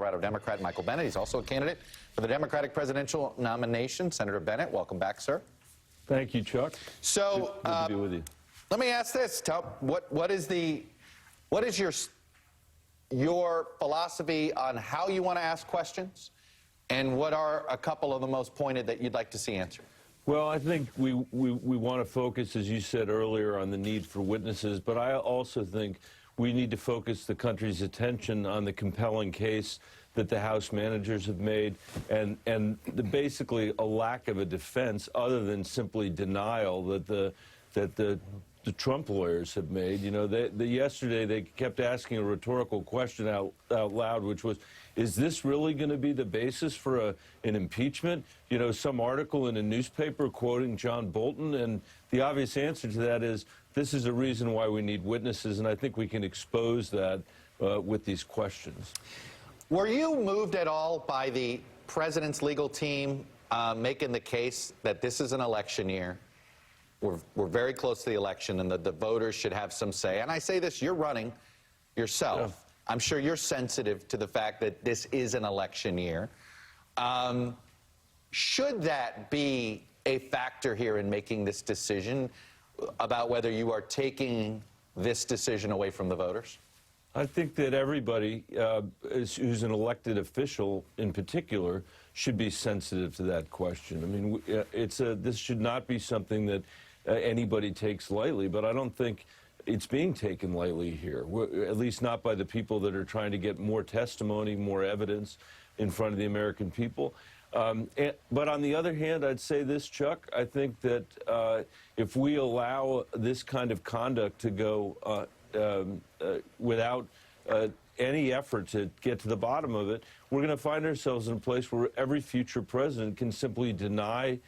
Colorado Democrat Michael Bennet. He's also a candidate for the Democratic presidential nomination. Senator Bennet, welcome back, sir. Thank you, Chuck. So, good to be with you. Let me ask this: what is your philosophy on how you want to ask questions, and what are a couple of the most pointed that you'd like to see answered? Well, I think we want to focus, as you said earlier, on the need for witnesses, but I also think we need to focus the country's attention on the compelling case that the House managers have made, and basically a lack of a defense other than simply denial that the Trump lawyers have made. You know, yesterday they kept asking a rhetorical question out loud, which was, is this really going to be the basis for an impeachment? You know, some article in a newspaper quoting John Bolton, and the obvious answer to that is this is a reason why we need witnesses, and I think we can expose that with these questions. Were you moved at all by the president's legal team making the case that this is an election year? We're very close to the election, and the voters should have some say. And I say this, you're running yourself. Yeah. I'm sure you're sensitive to the fact that this is an election year. Should that be a factor here in making this decision about whether you are taking this decision away from the voters? I think that everybody who's an elected official in particular should be sensitive to that question. I mean, this should not be something that anybody takes lightly, but I don't think it's being taken lightly here, at least not by the people that are trying to get more testimony, more evidence in front of the American people. But on the other hand, I'd say this, Chuck, I think that if we allow this kind of conduct to go without any effort to get to the bottom of it, we're going to find ourselves in a place where every future president can simply deny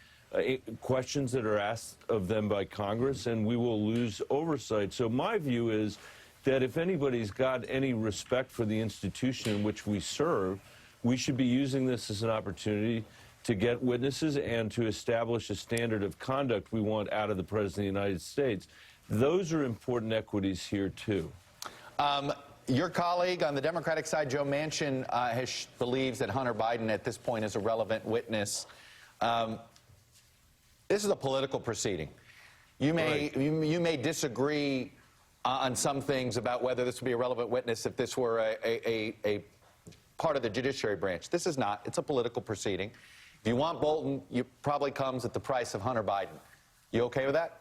questions that are asked of them by Congress, and we will lose oversight. So my view is that if anybody's got any respect for the institution in which we serve, we should be using this as an opportunity to get witnesses and to establish a standard of conduct we want out of the President of the United States. Those are important equities here, too. Your colleague on the Democratic side, Joe Manchin, believes that Hunter Biden at this point is a relevant witness. This is a political proceeding. You may disagree on some things about whether this would be a relevant witness if this were a part of the judiciary branch. This is not. It's a political proceeding. If you want Bolton, it probably comes at the price of Hunter Biden. You okay with that?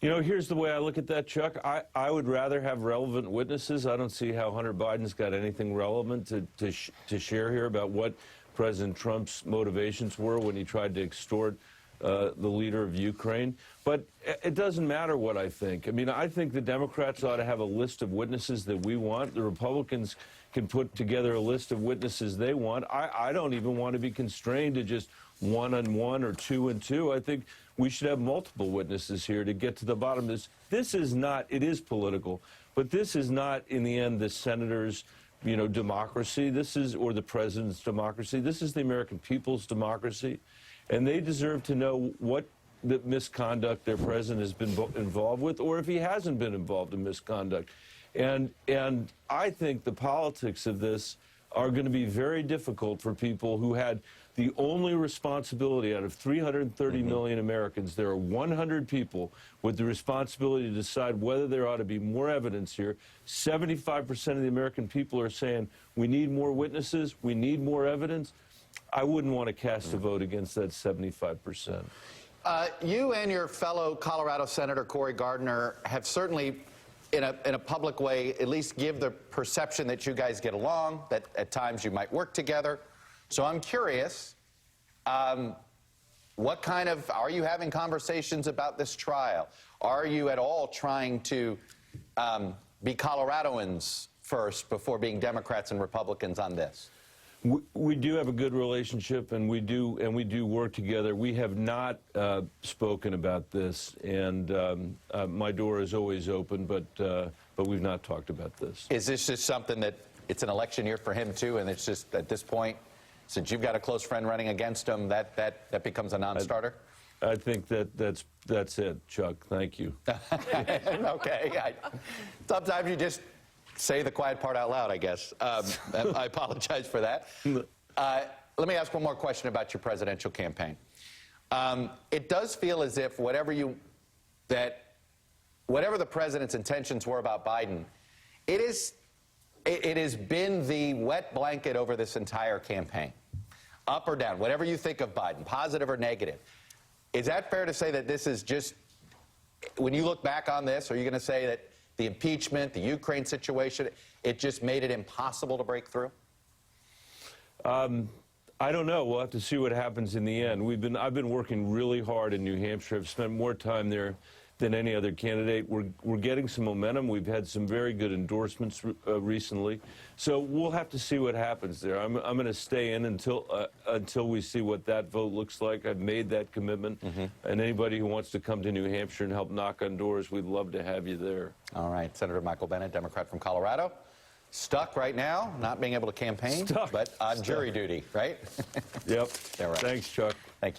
You know, here's the way I look at that, Chuck. I would rather have relevant witnesses. I don't see how Hunter Biden's got anything relevant to share here about what President Trump's motivations were when he tried to extort the leader of Ukraine. But it doesn't matter what I think. I mean, I think the Democrats ought to have a list of witnesses that we want. The Republicans can put together a list of witnesses they want. I don't even want to be constrained to just 1-on-1 or 2-on-2. I think we should have multiple witnesses here to get to the bottom of this. This is not, it is political, but this is not, in the end, the senators' democracy. This is, or the president's democracy. This is the American people's democracy. And they deserve to know what the misconduct their president has been involved with, or if he hasn't been involved in misconduct. And I think the politics of this are going to be very difficult for people who had the only responsibility out of 330 million Americans. There are 100 people with the responsibility to decide whether there ought to be more evidence here. 75% of the American people are saying we need more witnesses, we need more evidence. I wouldn't want to cast a vote against that 75%. You and your fellow Colorado Senator Cory Gardner have certainly, in a public way, at least give the perception that you guys get along, that at times you might work together. So I'm curious, what kind of, are you having conversations about this trial? Are you at all trying to be Coloradoans first before being Democrats and Republicans on this? We do have a good relationship, and we do work together. We have not spoken about this, and my door is always open, but we've not talked about this. Is this just something that it's an election year for him too, and it's just at this point, since you've got a close friend running against him, that becomes a non-starter? I think that's it, Chuck. Thank you. Okay. Sometimes you just say the quiet part out loud, I guess. I apologize for that. Let me ask one more question about your presidential campaign. It does feel as if whatever the president's intentions were about Biden, it has been the wet blanket over this entire campaign. Up or down, whatever you think of Biden, positive or negative. Is that fair to say that this is just, when you look back on this, are you going to say that the impeachment, the Ukraine situation, it just made it impossible to break through? I don't know. We'll have to see what happens in the end. I've been working really hard in New Hampshire. I've spent more time there than any other candidate. We're getting some momentum. We've had some very good endorsements recently. So we'll have to see what happens there. I'm going to stay in until we see what that vote looks like. I've made that commitment. And anybody who wants to come to New Hampshire and help knock on doors, we'd love to have you there. All right. Senator Michael Bennet, Democrat from Colorado. Stuck right now, not being able to campaign, but on jury duty, right? Yep. Yeah, right. Thanks, Chuck. Thank you.